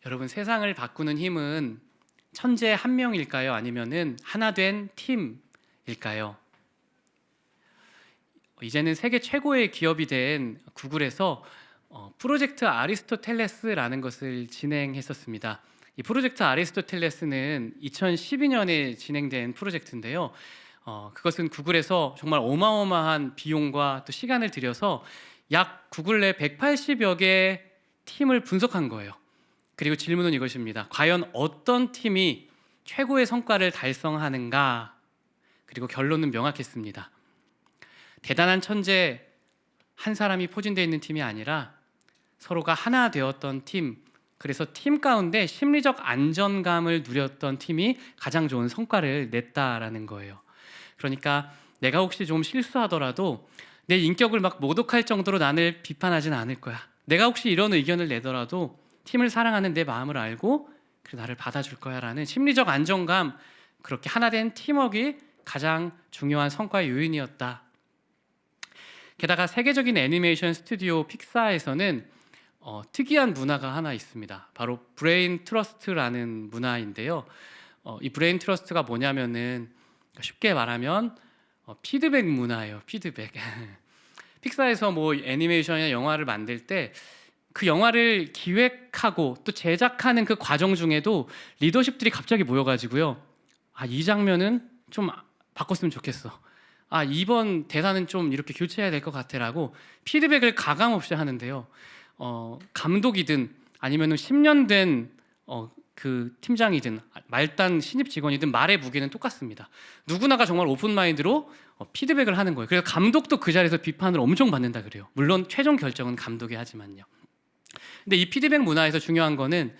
여러분, 세상을 바꾸는 힘은 천재 한 명일까요? 아니면은 하나 된 팀일까요? 이제는 세계 최고의 기업이 된 구글에서 프로젝트 아리스토텔레스라는 것을 진행했었습니다. 이 프로젝트 아리스토텔레스는 2012년에 진행된 프로젝트인데요. 그것은 구글에서 정말 어마어마한 비용과 또 시간을 들여서 약 구글 내 180여 개의 팀을 분석한 거예요. 그리고 질문은 이것입니다. 과연 어떤 팀이 최고의 성과를 달성하는가? 그리고 결론은 명확했습니다. 대단한 천재 한 사람이 포진되어 있는 팀이 아니라 서로가 하나 되었던 팀, 그래서 팀 가운데 심리적 안정감을 누렸던 팀이 가장 좋은 성과를 냈다라는 거예요. 그러니까 내가 혹시 좀 실수하더라도 내 인격을 막 모독할 정도로 나를 비판하진 않을 거야. 내가 혹시 이런 의견을 내더라도 팀을 사랑하는 내 마음을 알고 그래 나를 받아줄 거야 라는 심리적 안정감, 그렇게 하나 된 팀워크가 가장 중요한 성과의 요인이었다. 게다가 세계적인 애니메이션 스튜디오 픽사에서는 특이한 문화가 하나 있습니다. 바로 브레인 트러스트라는 문화인데요. 이 브레인 트러스트가 뭐냐면은 쉽게 말하면 피드백 문화예요. 피드백. 픽사에서 뭐 애니메이션이나 영화를 만들 때 그 영화를 기획하고 또 제작하는 그 과정 중에도 리더십들이 갑자기 모여가지고요. 이 장면은 좀 바꿨으면 좋겠어. 이번 대사는 좀 이렇게 교체해야 될 것 같아라고 피드백을 가감없이 하는데요. 감독이든 아니면 10년 된 그 팀장이든 말단 신입 직원이든 말의 무게는 똑같습니다. 누구나가 정말 오픈 마인드로 피드백을 하는 거예요. 그래서 감독도 그 자리에서 비판을 엄청 받는다 그래요. 물론 최종 결정은 감독이 하지만요. 근데 이 피드백 문화에서 중요한 거는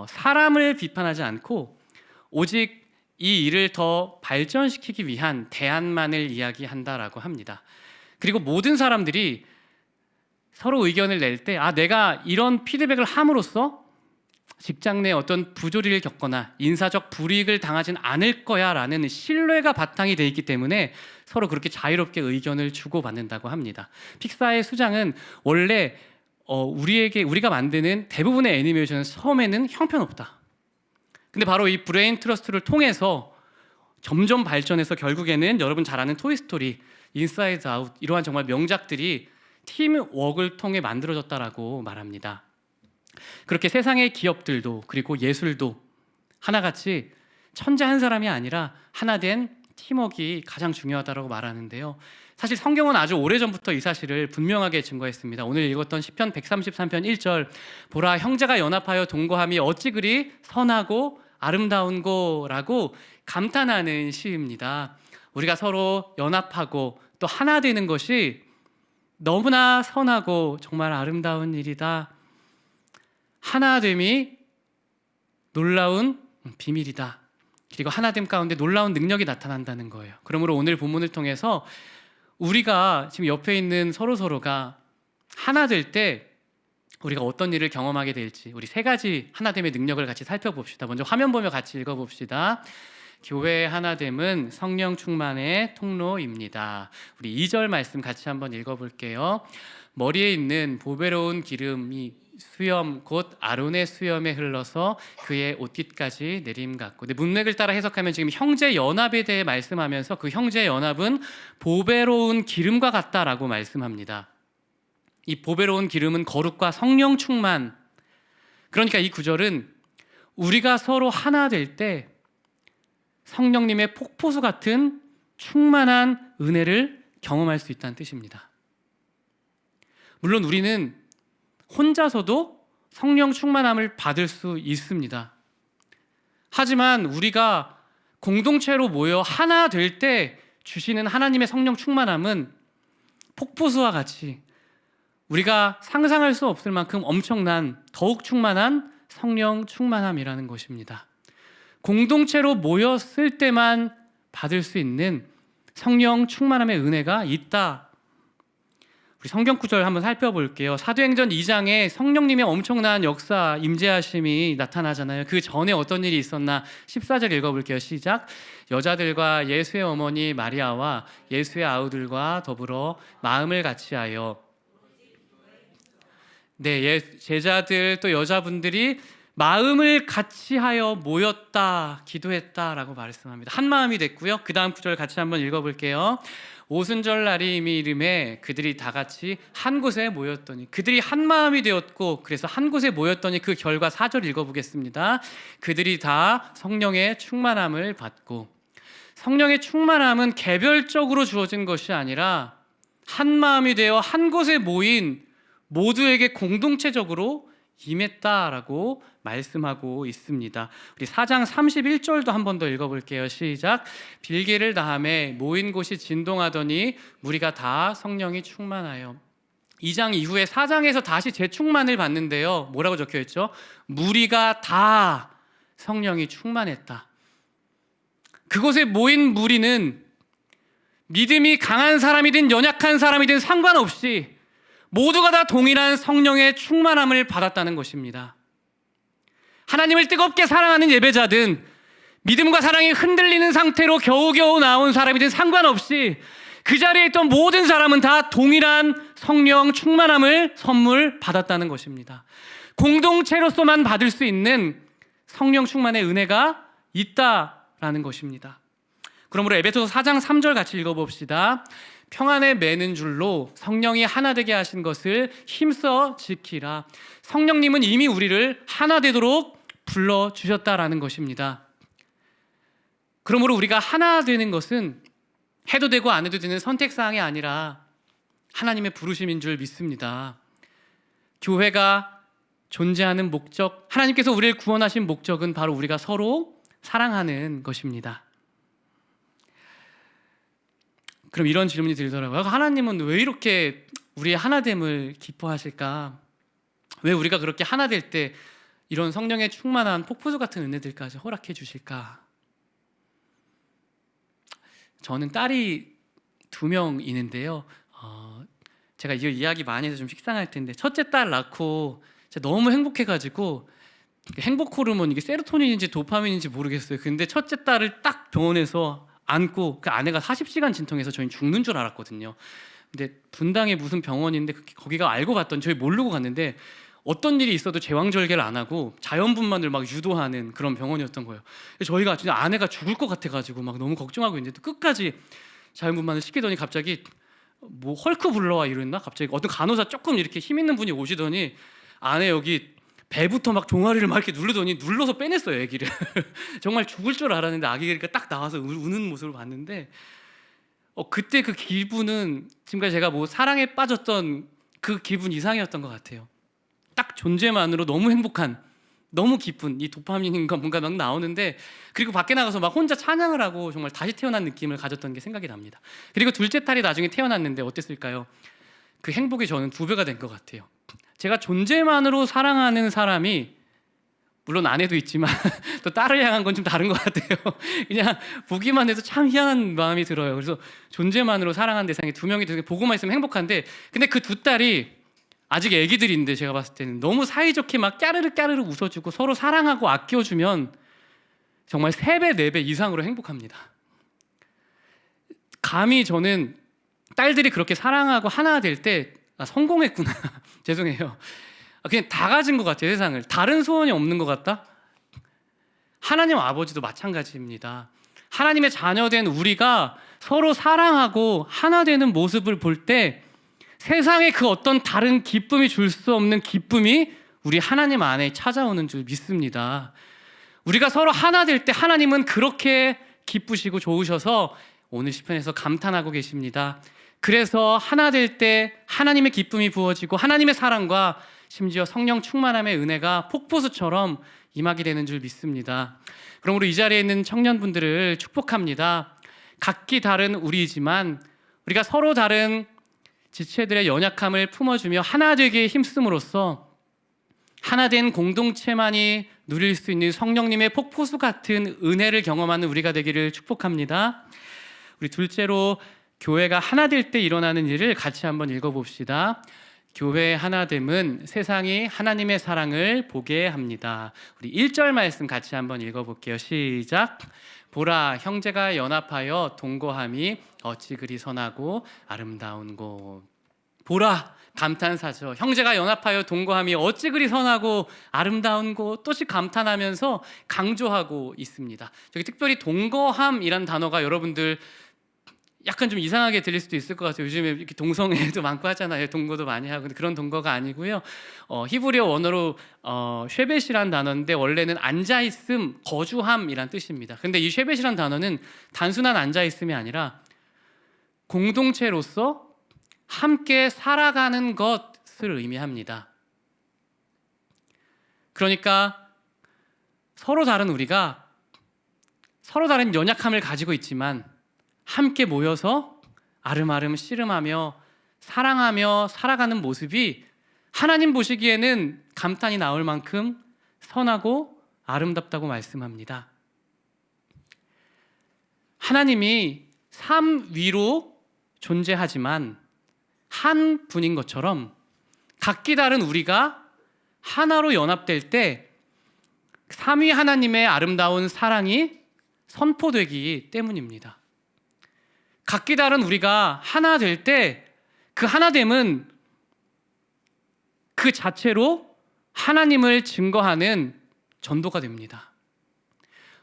사람을 비판하지 않고 오직 이 일을 더 발전시키기 위한 대안만을 이야기한다라고 합니다. 그리고 모든 사람들이 서로 의견을 낼 때 내가 이런 피드백을 함으로써 직장 내 어떤 부조리를 겪거나 인사적 불이익을 당하진 않을 거야 라는 신뢰가 바탕이 돼 있기 때문에 서로 그렇게 자유롭게 의견을 주고받는다고 합니다. 픽사의 수장은 원래 우리가 만드는 대부분의 애니메이션은 처음에는 형편없다. 근데 바로 이 브레인 트러스트를 통해서 점점 발전해서 결국에는 여러분 잘 아는 토이스토리, 인사이드 아웃 이러한 정말 명작들이 팀워크를 통해 만들어졌다라고 말합니다. 그렇게 세상의 기업들도 그리고 예술도 하나같이 천재 한 사람이 아니라 하나 된 팀워크가 가장 중요하다고 말하는데요. 사실 성경은 아주 오래전부터 이 사실을 분명하게 증거했습니다. 오늘 읽었던 시편 133편 1절 보라 형제가 연합하여 동거함이 어찌 그리 선하고 아름다운고라고 감탄하는 시입니다. 우리가 서로 연합하고 또 하나 되는 것이 너무나 선하고 정말 아름다운 일이다. 하나됨이 놀라운 비밀이다. 그리고 하나됨 가운데 놀라운 능력이 나타난다는 거예요. 그러므로 오늘 본문을 통해서 우리가 지금 옆에 있는 서로가 하나 될 때 우리가 어떤 일을 경험하게 될지 우리 세 가지 하나됨의 능력을 같이 살펴봅시다. 먼저 화면 보며 같이 읽어봅시다. 교회의 하나됨은 성령 충만의 통로입니다. 우리 2절 말씀 같이 한번 읽어볼게요. 머리에 있는 보배로운 기름이 수염 곧 아론의 수염에 흘러서 그의 옷깃까지 내림같고, 근데 문맥을 따라 해석하면 지금 형제 연합에 대해 말씀하면서 그 형제 연합은 보배로운 기름과 같다라고 말씀합니다. 이 보배로운 기름은 거룩과 성령 충만. 그러니까 이 구절은 우리가 서로 하나 될 때 성령님의 폭포수 같은 충만한 은혜를 경험할 수 있다는 뜻입니다. 물론 우리는 혼자서도 성령 충만함을 받을 수 있습니다. 하지만 우리가 공동체로 모여 하나 될 때 주시는 하나님의 성령 충만함은 폭포수와 같이 우리가 상상할 수 없을 만큼 엄청난 더욱 충만한 성령 충만함이라는 것입니다. 공동체로 모였을 때만 받을 수 있는 성령 충만함의 은혜가 있다. 우리 성경 구절 한번 살펴볼게요. 사도행전 2장에 성령님의 엄청난 역사, 임재하심이 나타나잖아요. 그 전에 어떤 일이 있었나 14절 읽어볼게요. 시작. 여자들과 예수의 어머니 마리아와 예수의 아우들과 더불어 마음을 같이하여 제자들 또 여자분들이 마음을 같이하여 모였다, 기도했다라고 말씀합니다. 한 마음이 됐고요. 그 다음 구절 같이 한번 읽어볼게요. 오순절 날이 이름에 그들이 다 같이 한 곳에 모였더니, 그들이 한 마음이 되었고 그래서 한 곳에 모였더니 그 결과 4절 읽어보겠습니다. 그들이 다 성령의 충만함을 받고, 성령의 충만함은 개별적으로 주어진 것이 아니라 한 마음이 되어 한 곳에 모인 모두에게 공동체적으로 임했다라고 말씀하고 있습니다. 우리 4장 31절도 한 번 더 읽어볼게요. 시작. 빌개를 다하매 모인 곳이 진동하더니 무리가 다 성령이 충만하여. 2장 이후에 4장에서 다시 재충만을 받는데요. 뭐라고 적혀있죠? 무리가 다 성령이 충만했다. 그곳에 모인 무리는 믿음이 강한 사람이든 연약한 사람이든 상관없이 모두가 다 동일한 성령의 충만함을 받았다는 것입니다. 하나님을 뜨겁게 사랑하는 예배자든 믿음과 사랑이 흔들리는 상태로 겨우겨우 나온 사람이든 상관없이 그 자리에 있던 모든 사람은 다 동일한 성령 충만함을 선물 받았다는 것입니다. 공동체로서만 받을 수 있는 성령 충만의 은혜가 있다라는 것입니다. 그러므로 에베소서 4장 3절 같이 읽어봅시다. 평안에 매는 줄로 성령이 하나 되게 하신 것을 힘써 지키라. 성령님은 이미 우리를 하나 되도록 불러주셨다라는 것입니다. 그러므로 우리가 하나 되는 것은 해도 되고 안 해도 되는 선택사항이 아니라 하나님의 부르심인 줄 믿습니다. 교회가 존재하는 목적, 하나님께서 우리를 구원하신 목적은 바로 우리가 서로 사랑하는 것입니다. 그럼 이런 질문이 들더라고요. 하나님은 왜 이렇게 우리의 하나됨을 기뻐하실까? 왜 우리가 그렇게 하나 될 때 이런 성령의 충만한 폭포수 같은 은혜들까지 허락해 주실까? 저는 딸이 2명 있는데요. 제가 이 이야기 많이 해서 좀 식상할 텐데 첫째 딸 낳고 제가 너무 행복해가지고 행복 호르몬, 이게 세로토닌인지 도파민인지 모르겠어요. 근데 첫째 딸을 딱 병원에서 안고 그 아내가 40시간 진통해서 저희는 죽는 줄 알았거든요. 근데 분당에 무슨 병원인데 거기가 알고 봤더니 저희 모르고 갔는데 어떤 일이 있어도 제왕절개를 안 하고 자연분만을 막 유도하는 그런 병원이었던 거예요. 저희가 진짜 아내가 죽을 것 같아가지고 막 너무 걱정하고 있는데 끝까지 자연분만을 시키더니 갑자기 뭐 헐크 불러와 이랬나? 갑자기 어떤 간호사 조금 이렇게 힘 있는 분이 오시더니 아내 여기 배부터 막 종아리를 막 이렇게 누르더니 눌러서 빼냈어요, 아기를. 정말 죽을 줄 알았는데 아기가 딱 나와서 우는 모습을 봤는데 그때 그 기분은 지금까지 제가 뭐 사랑에 빠졌던 그 기분 이상이었던 것 같아요. 딱 존재만으로 너무 행복한, 너무 기쁜 이 도파민인가 뭔가 막 나오는데, 그리고 밖에 나가서 막 혼자 찬양을 하고 정말 다시 태어난 느낌을 가졌던 게 생각이 납니다. 그리고 둘째 딸이 나중에 태어났는데 어땠을까요? 그 행복이 저는 2배가 된 것 같아요. 제가 존재만으로 사랑하는 사람이, 물론 아내도 있지만 또 딸을 향한 건 좀 다른 것 같아요. 그냥 보기만 해도 참 희한한 마음이 들어요. 그래서 존재만으로 사랑하는 대상이 2명이 되게 보고만 있으면 행복한데, 근데 그 2딸이 아직 애기들인데 제가 봤을 때는 너무 사이좋게 막 까르르 까르르 웃어주고 서로 사랑하고 아껴주면 정말 3배, 4배 이상으로 행복합니다. 감히 저는 딸들이 그렇게 사랑하고 하나 될 때 성공했구나. 죄송해요. 그냥 다 가진 것 같아요, 세상을. 다른 소원이 없는 것 같다? 하나님 아버지도 마찬가지입니다. 하나님의 자녀된 우리가 서로 사랑하고 하나 되는 모습을 볼 때 세상에 그 어떤 다른 기쁨이 줄 수 없는 기쁨이 우리 하나님 안에 찾아오는 줄 믿습니다. 우리가 서로 하나 될 때 하나님은 그렇게 기쁘시고 좋으셔서 오늘 시편에서 감탄하고 계십니다. 그래서 하나 될 때 하나님의 기쁨이 부어지고 하나님의 사랑과 심지어 성령 충만함의 은혜가 폭포수처럼 임하게 되는 줄 믿습니다. 그러므로 이 자리에 있는 청년분들을 축복합니다. 각기 다른 우리이지만 우리가 서로 다른 지체들의 연약함을 품어주며 하나 되게 힘쓰므로써 하나된 공동체만이 누릴 수 있는 성령님의 폭포수 같은 은혜를 경험하는 우리가 되기를 축복합니다. 우리 둘째로 교회가 하나 될 때 일어나는 일을 같이 한번 읽어봅시다. 교회의 하나됨은 세상이 하나님의 사랑을 보게 합니다. 우리 1절 말씀 같이 한번 읽어볼게요. 시작. 보라, 형제가 연합하여 동거함이 어찌 그리 선하고 아름다운 곳. 보라 감탄사죠. 형제가 연합하여 동거함이 어찌 그리 선하고 아름다운고 또시 감탄하면서 강조하고 있습니다. 저기 특별히 동거함이란 단어가 여러분들 약간 좀 이상하게 들릴 수도 있을 것 같아요. 요즘에 이렇게 동성애도 많고 하잖아요. 동거도 많이 하고. 근데 그런 동거가 아니고요. 히브리어 원어로 쉐벳이란 단어인데 원래는 앉아있음, 거주함이란 뜻입니다. 근데 이 쉐벳이란 단어는 단순한 앉아있음이 아니라 공동체로서 함께 살아가는 것을 의미합니다. 그러니까 서로 다른 우리가 서로 다른 연약함을 가지고 있지만 함께 모여서 아름아름 씨름하며 사랑하며 살아가는 모습이 하나님 보시기에는 감탄이 나올 만큼 선하고 아름답다고 말씀합니다. 하나님이 삶 위로 존재하지만 한 분인 것처럼 각기 다른 우리가 하나로 연합될 때 삼위 하나님의 아름다운 사랑이 선포되기 때문입니다. 각기 다른 우리가 하나 될 때 그 하나됨은 그 자체로 하나님을 증거하는 전도가 됩니다.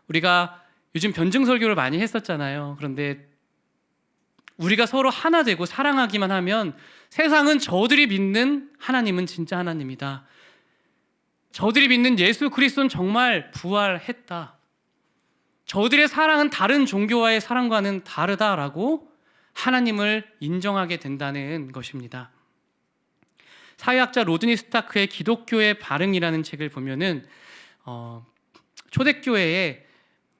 우리가 요즘 변증 설교를 많이 했었잖아요. 그런데 우리가 서로 하나 되고 사랑하기만 하면 세상은 저들이 믿는 하나님은 진짜 하나님이다. 저들이 믿는 예수 그리스도는 정말 부활했다. 저들의 사랑은 다른 종교와의 사랑과는 다르다라고 하나님을 인정하게 된다는 것입니다. 사회학자 로드니 스타크의 기독교의 발흥이라는 책을 보면은 초대교회의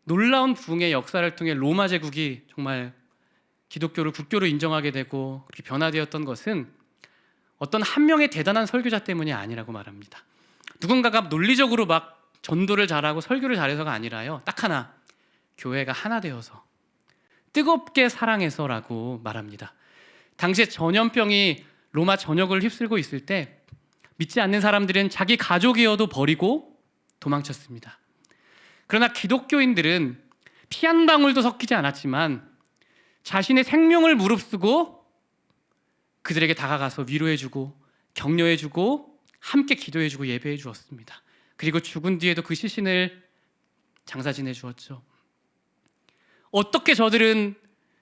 놀라운 부흥의 역사를 통해 로마 제국이 정말 기독교를 국교로 인정하게 되고 그렇게 변화되었던 것은 어떤 한 명의 대단한 설교자 때문이 아니라고 말합니다. 누군가가 논리적으로 막 전도를 잘하고 설교를 잘해서가 아니라요. 딱 하나, 교회가 하나 되어서 뜨겁게 사랑해서라고 말합니다. 당시에 전염병이 로마 전역을 휩쓸고 있을 때 믿지 않는 사람들은 자기 가족이어도 버리고 도망쳤습니다. 그러나 기독교인들은 피 한 방울도 섞이지 않았지만 자신의 생명을 무릅쓰고 그들에게 다가가서 위로해주고 격려해주고 함께 기도해주고 예배해 주었습니다. 그리고 죽은 뒤에도 그 시신을 장사 지내주었죠. 어떻게 저들은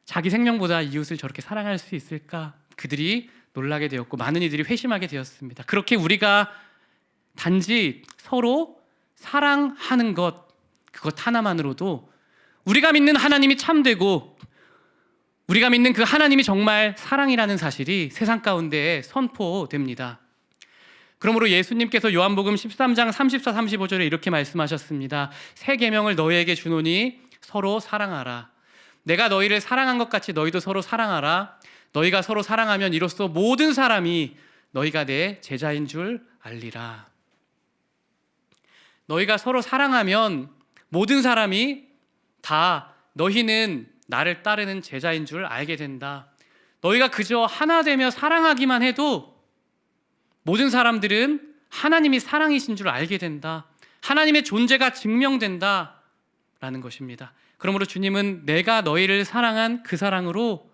자기 생명보다 이웃을 저렇게 사랑할 수 있을까? 그들이 놀라게 되었고 많은 이들이 회심하게 되었습니다. 그렇게 우리가 단지 서로 사랑하는 것, 그것 하나만으로도 우리가 믿는 하나님이 참되고 우리가 믿는 그 하나님이 정말 사랑이라는 사실이 세상 가운데 선포됩니다. 그러므로 예수님께서 요한복음 13장 34, 35절에 이렇게 말씀하셨습니다. 새 계명을 너희에게 주노니 서로 사랑하라. 내가 너희를 사랑한 것 같이 너희도 서로 사랑하라. 너희가 서로 사랑하면 이로써 모든 사람이 너희가 내 제자인 줄 알리라. 너희가 서로 사랑하면 모든 사람이 다 너희는 나를 따르는 제자인 줄 알게 된다. 너희가 그저 하나 되며 사랑하기만 해도 모든 사람들은 하나님이 사랑이신 줄 알게 된다. 하나님의 존재가 증명된다 라는 것입니다. 그러므로 주님은 내가 너희를 사랑한 그 사랑으로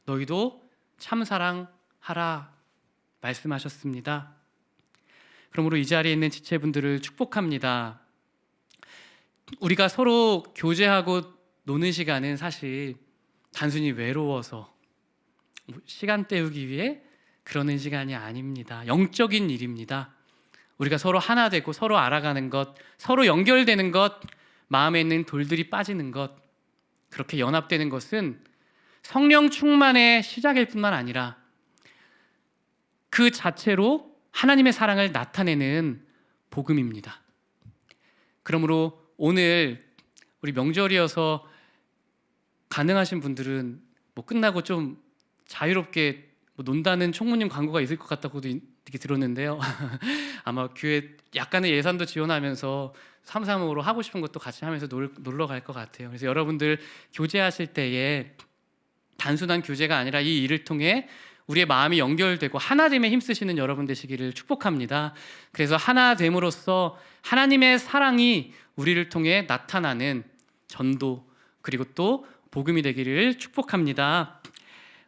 너희도 참 사랑하라 말씀하셨습니다. 그러므로 이 자리에 있는 지체분들을 축복합니다. 우리가 서로 교제하고 노는 시간은 사실 단순히 외로워서 시간 때우기 위해 그러는 시간이 아닙니다. 영적인 일입니다. 우리가 서로 하나 되고 서로 알아가는 것, 서로 연결되는 것, 마음에 있는 돌들이 빠지는 것, 그렇게 연합되는 것은 성령 충만의 시작일 뿐만 아니라 그 자체로 하나님의 사랑을 나타내는 복음입니다. 그러므로 오늘 우리 명절이어서 가능하신 분들은 끝나고 좀 자유롭게 논다는 총무님 광고가 있을 것 같다고도 이렇게 들었는데요. 아마 교회 약간의 예산도 지원하면서 삼삼오로 하고 싶은 것도 같이 하면서 놀러 갈 것 같아요. 그래서 여러분들 교제하실 때에 단순한 교제가 아니라 이 일을 통해 우리의 마음이 연결되고 하나됨에 힘쓰시는 여러분 되시기를 축복합니다. 그래서 하나됨으로써 하나님의 사랑이 우리를 통해 나타나는 전도 그리고 또 복음이 되기를 축복합니다.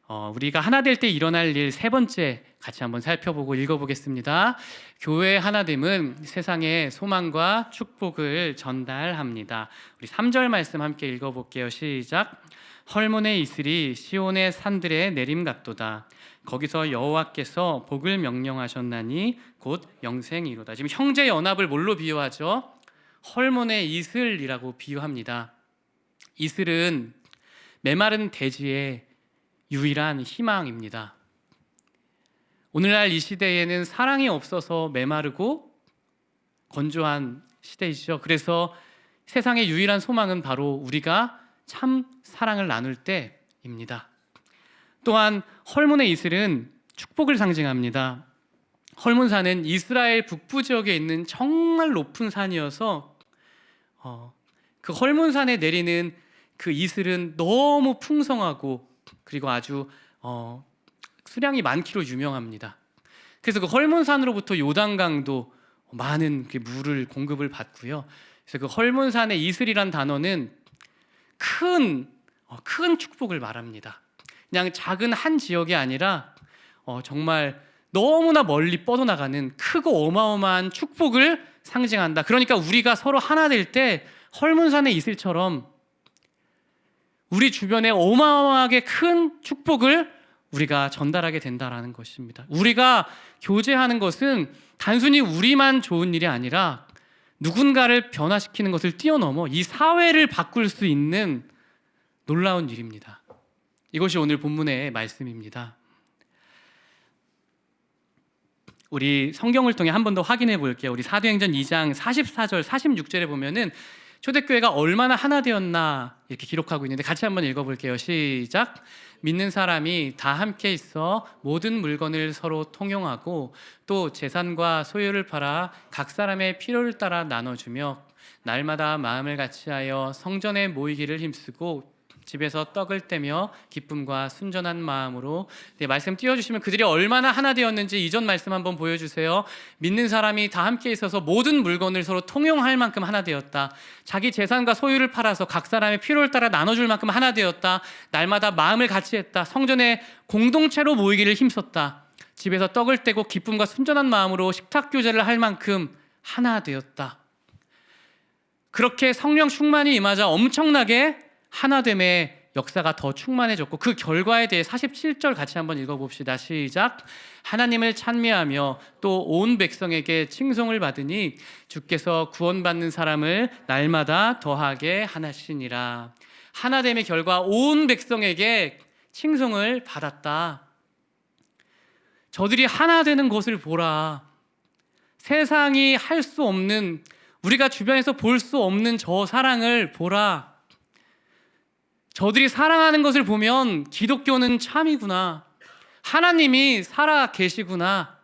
우리가 하나 될 때 일어날 일 세 번째 같이 한번 살펴보고 읽어보겠습니다. 교회의 하나됨은 세상에 소망과 축복을 전달합니다. 우리 3절 말씀 함께 읽어볼게요. 시작. 헐몬에 이슬이 시온의 산들에 내림 같도다. 거기서 여호와께서 복을 명령하셨나니 곧 영생이로다. 지금 형제 연합을 뭘로 비유하죠? 헐몬의 이슬이라고 비유합니다. 이슬은 메마른 대지의 유일한 희망입니다. 오늘날 이 시대에는 사랑이 없어서 메마르고 건조한 시대이죠. 그래서 세상의 유일한 소망은 바로 우리가 참 사랑을 나눌 때입니다. 또한 헐몬의 이슬은 축복을 상징합니다. 헐몬산은 이스라엘 북부 지역에 있는 정말 높은 산이어서 그 헐몬산에 내리는 그 이슬은 너무 풍성하고 그리고 아주 수량이 많기로 유명합니다. 그래서 그 헐몬산으로부터 요단강도 많은 물을 공급을 받고요. 그래서 그 헐몬산의 이슬이란 단어는 큰 축복을 말합니다. 그냥 작은 한 지역이 아니라 정말 너무나 멀리 뻗어나가는 크고 어마어마한 축복을 상징한다. 그러니까 우리가 서로 하나 될 때 헐몬산의 이슬처럼 우리 주변에 어마어마하게 큰 축복을 우리가 전달하게 된다라는 것입니다. 우리가 교제하는 것은 단순히 우리만 좋은 일이 아니라 누군가를 변화시키는 것을 뛰어넘어 이 사회를 바꿀 수 있는 놀라운 일입니다. 이것이 오늘 본문의 말씀입니다. 우리 성경을 통해 한 번 더 확인해 볼게요. 우리 사도행전 2장 44절 46절에 보면은 초대교회가 얼마나 하나 되었나 이렇게 기록하고 있는데 같이 한번 읽어볼게요. 시작. 믿는 사람이 다 함께 있어 모든 물건을 서로 통용하고 또 재산과 소유를 팔아 각 사람의 필요를 따라 나눠주며 날마다 마음을 같이하여 성전에 모이기를 힘쓰고 집에서 떡을 떼며 기쁨과 순전한 마음으로 말씀 띄워주시면 그들이 얼마나 하나 되었는지 이전 말씀 한번 보여주세요. 믿는 사람이 다 함께 있어서 모든 물건을 서로 통용할 만큼 하나 되었다. 자기 재산과 소유를 팔아서 각 사람의 필요를 따라 나눠줄 만큼 하나 되었다. 날마다 마음을 같이 했다. 성전에 공동체로 모이기를 힘썼다. 집에서 떡을 떼고 기쁨과 순전한 마음으로 식탁 교제를 할 만큼 하나 되었다. 그렇게 성령 충만이 임하자 엄청나게 하나됨의 역사가 더 충만해졌고 그 결과에 대해 47절 같이 한번 읽어봅시다. 시작. 하나님을 찬미하며 또 온 백성에게 칭송을 받으니 주께서 구원받는 사람을 날마다 더하게 하나시니라. 하나됨의 결과 온 백성에게 칭송을 받았다. 저들이 하나 되는 것을 보라. 세상이 할 수 없는 우리가 주변에서 볼 수 없는 저 사랑을 보라. 저들이 사랑하는 것을 보면 기독교는 참이구나. 하나님이 살아 계시구나.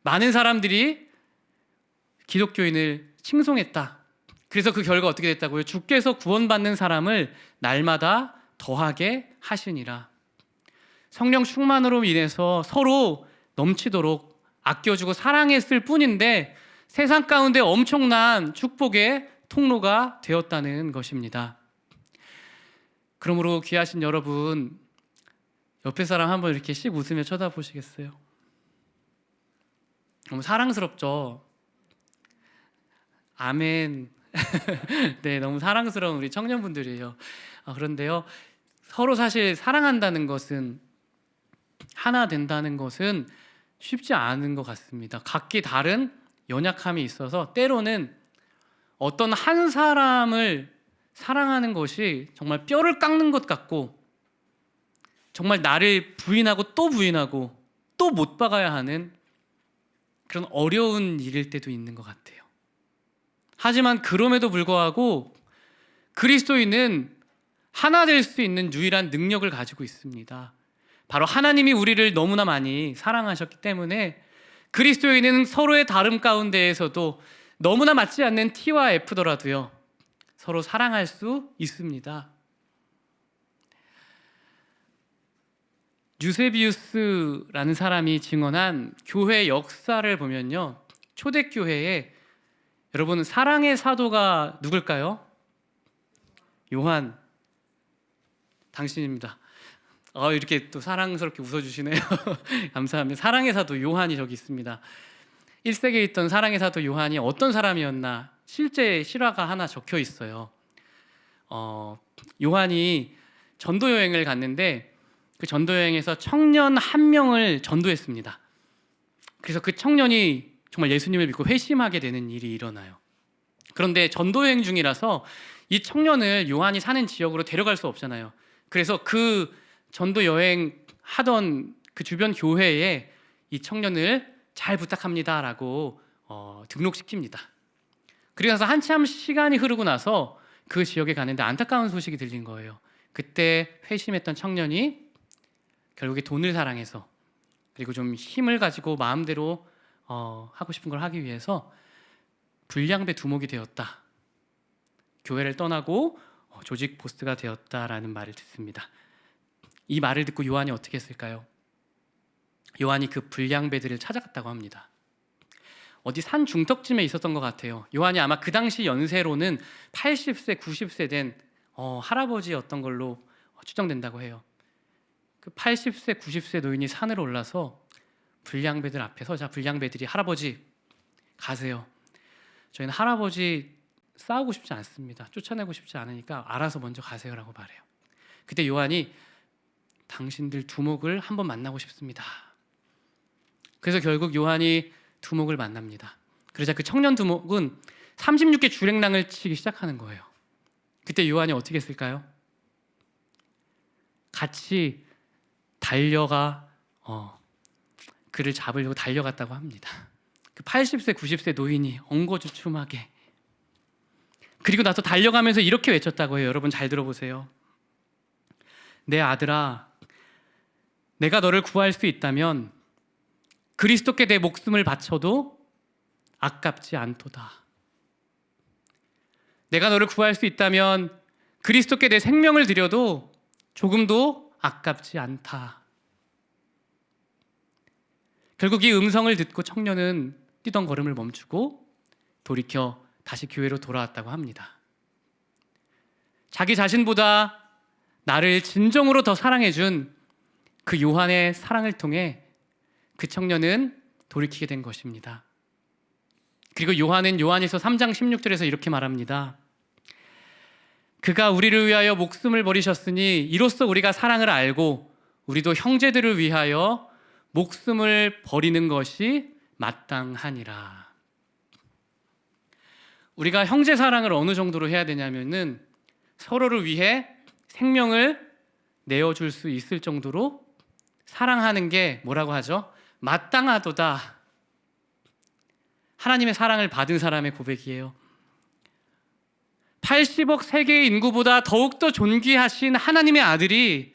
많은 사람들이 기독교인을 칭송했다. 그래서 그 결과 어떻게 됐다고요? 주께서 구원받는 사람을 날마다 더하게 하시니라. 성령 충만으로 인해서 서로 넘치도록 아껴주고 사랑했을 뿐인데 세상 가운데 엄청난 축복의 통로가 되었다는 것입니다. 그러므로 귀하신 여러분, 옆에 사람 한번 이렇게 씩 웃으며 쳐다보시겠어요? 너무 사랑스럽죠? 아멘. 네, 너무 사랑스러운 우리 청년분들이에요. 그런데요, 서로 사실 사랑한다는 것은, 하나 된다는 것은 쉽지 않은 것 같습니다. 각기 다른 연약함이 있어서 때로는 어떤 한 사람을 사랑하는 것이 정말 뼈를 깎는 것 같고 정말 나를 부인하고 또 부인하고 또 못 박아야 하는 그런 어려운 일일 때도 있는 것 같아요. 하지만 그럼에도 불구하고 그리스도인은 하나 될 수 있는 유일한 능력을 가지고 있습니다. 바로 하나님이 우리를 너무나 많이 사랑하셨기 때문에 그리스도인은 서로의 다름 가운데에서도 너무나 맞지 않는 T와 F더라도요 서로 사랑할 수 있습니다. 유세비우스라는 사람이 증언한 교회 역사를 보면요, 초대교회에 여러분 사랑의 사도가 누굴까요? 요한 당신입니다. 이렇게 또 사랑스럽게 웃어주시네요. 감사합니다. 사랑의 사도 요한이 저기 있습니다. 1세기에 있던 사랑의 사도 요한이 어떤 사람이었나 실제 실화가 하나 적혀 있어요. 요한이 전도 여행을 갔는데 그 전도 여행에서 청년 한 명을 전도했습니다. 그래서 그 청년이 정말 예수님을 믿고 회심하게 되는 일이 일어나요. 그런데 전도 여행 중이라서 이 청년을 요한이 사는 지역으로 데려갈 수 없잖아요. 그래서 그 전도 여행 하던 그 주변 교회에 이 청년을 잘 부탁합니다라고 등록시킵니다. 그리고 나서 한참 시간이 흐르고 나서 그 지역에 가는데 안타까운 소식이 들린 거예요. 그때 회심했던 청년이 결국에 돈을 사랑해서 그리고 좀 힘을 가지고 마음대로 하고 싶은 걸 하기 위해서 불량배 두목이 되었다. 교회를 떠나고 조직 보스가 되었다라는 말을 듣습니다. 이 말을 듣고 요한이 어떻게 했을까요? 요한이 그 불량배들을 찾아갔다고 합니다. 어디 산 중턱쯤에 있었던 것 같아요. 요한이 아마 그 당시 연세로는 80세, 90세 된 할아버지였던 걸로 추정된다고 해요. 그 80세, 90세 노인이 산으로 올라서 불량배들 앞에서 자, 불량배들이 할아버지 가세요. 저희는 할아버지 싸우고 싶지 않습니다. 쫓아내고 싶지 않으니까 알아서 먼저 가세요라고 말해요. 그때 요한이 당신들 두목을 한번 만나고 싶습니다. 그래서 결국 요한이 두목을 만납니다. 그러자 그 청년 두목은 36개 주랭랑을 치기 시작하는 거예요. 그때 요한이 어떻게 했을까요? 같이 달려가 그를 잡으려고 달려갔다고 합니다. 그 80세, 90세 노인이 엉거주춤하게 그리고 나서 달려가면서 이렇게 외쳤다고 해요. 여러분 잘 들어보세요. 내 아들아, 내가 너를 구할 수 있다면 그리스도께 내 목숨을 바쳐도 아깝지 않도다. 내가 너를 구할 수 있다면 그리스도께 내 생명을 드려도 조금도 아깝지 않다. 결국 이 음성을 듣고 청년은 뛰던 걸음을 멈추고 돌이켜 다시 교회로 돌아왔다고 합니다. 자기 자신보다 나를 진정으로 더 사랑해준 그 요한의 사랑을 통해 그 청년은 돌이키게 된 것입니다. 그리고 요한은 요한일서 3장 16절에서 이렇게 말합니다. 그가 우리를 위하여 목숨을 버리셨으니 이로써 우리가 사랑을 알고 우리도 형제들을 위하여 목숨을 버리는 것이 마땅하니라. 우리가 형제 사랑을 어느 정도로 해야 되냐면은 서로를 위해 생명을 내어줄 수 있을 정도로 사랑하는 게 뭐라고 하죠? 마땅하도다. 하나님의 사랑을 받은 사람의 고백이에요. 80억 세계의 인구보다 더욱더 존귀하신 하나님의 아들이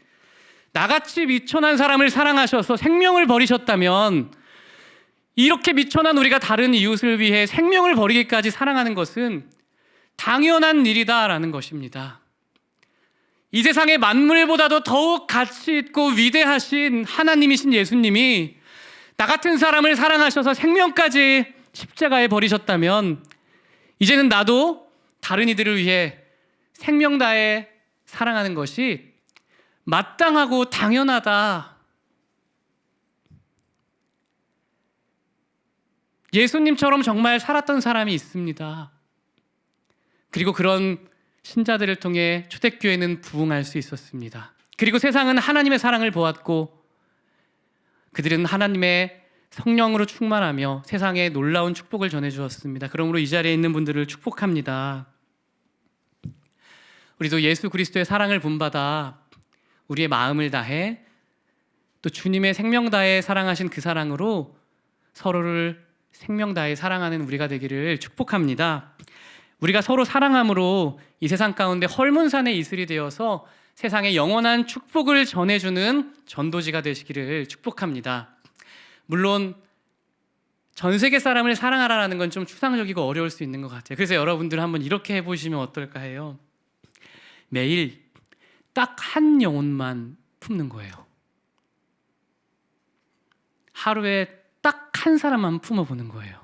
나같이 미천한 사람을 사랑하셔서 생명을 버리셨다면 이렇게 미천한 우리가 다른 이웃을 위해 생명을 버리기까지 사랑하는 것은 당연한 일이다라는 것입니다. 이 세상의 만물보다도 더욱 가치 있고 위대하신 하나님이신 예수님이 나 같은 사람을 사랑하셔서 생명까지 십자가에 버리셨다면 이제는 나도 다른 이들을 위해 생명 다해 사랑하는 것이 마땅하고 당연하다. 예수님처럼 정말 살았던 사람이 있습니다. 그리고 그런 신자들을 통해 초대교회는 부흥할 수 있었습니다. 그리고 세상은 하나님의 사랑을 보았고 그들은 하나님의 성령으로 충만하며 세상에 놀라운 축복을 전해주었습니다. 그러므로 이 자리에 있는 분들을 축복합니다. 우리도 예수 그리스도의 사랑을 본받아 우리의 마음을 다해 또 주님의 생명 다해 사랑하신 그 사랑으로 서로를 생명 다해 사랑하는 우리가 되기를 축복합니다. 우리가 서로 사랑함으로 이 세상 가운데 헐문산의 이슬이 되어서 세상에 영원한 축복을 전해주는 전도지가 되시기를 축복합니다. 물론 전 세계 사람을 사랑하라는 건 좀 추상적이고 어려울 수 있는 것 같아요. 그래서 여러분들 한번 이렇게 해보시면 어떨까 해요. 매일 딱 한 영혼만 품는 거예요. 하루에 딱 한 사람만 품어보는 거예요.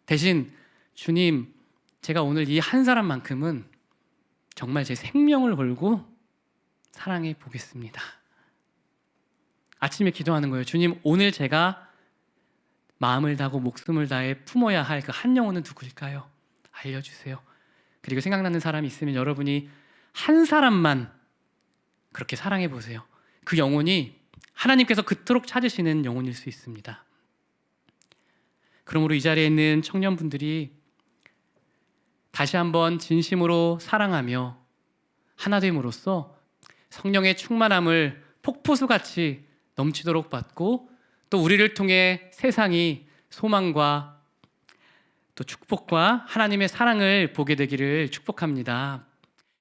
대신 주님, 제가 오늘 이 한 사람만큼은 정말 제 생명을 걸고 사랑해 보겠습니다. 아침에 기도하는 거예요. 주님, 오늘 제가 마음을 다하고 목숨을 다해 품어야 할 그 한 영혼은 누구일까요? 알려주세요. 그리고 생각나는 사람이 있으면 여러분이 한 사람만 그렇게 사랑해 보세요. 그 영혼이 하나님께서 그토록 찾으시는 영혼일 수 있습니다. 그러므로 이 자리에 있는 청년분들이 다시 한번 진심으로 사랑하며 하나됨으로써 성령의 충만함을 폭포수같이 넘치도록 받고 또 우리를 통해 세상이 소망과 또 축복과 하나님의 사랑을 보게 되기를 축복합니다.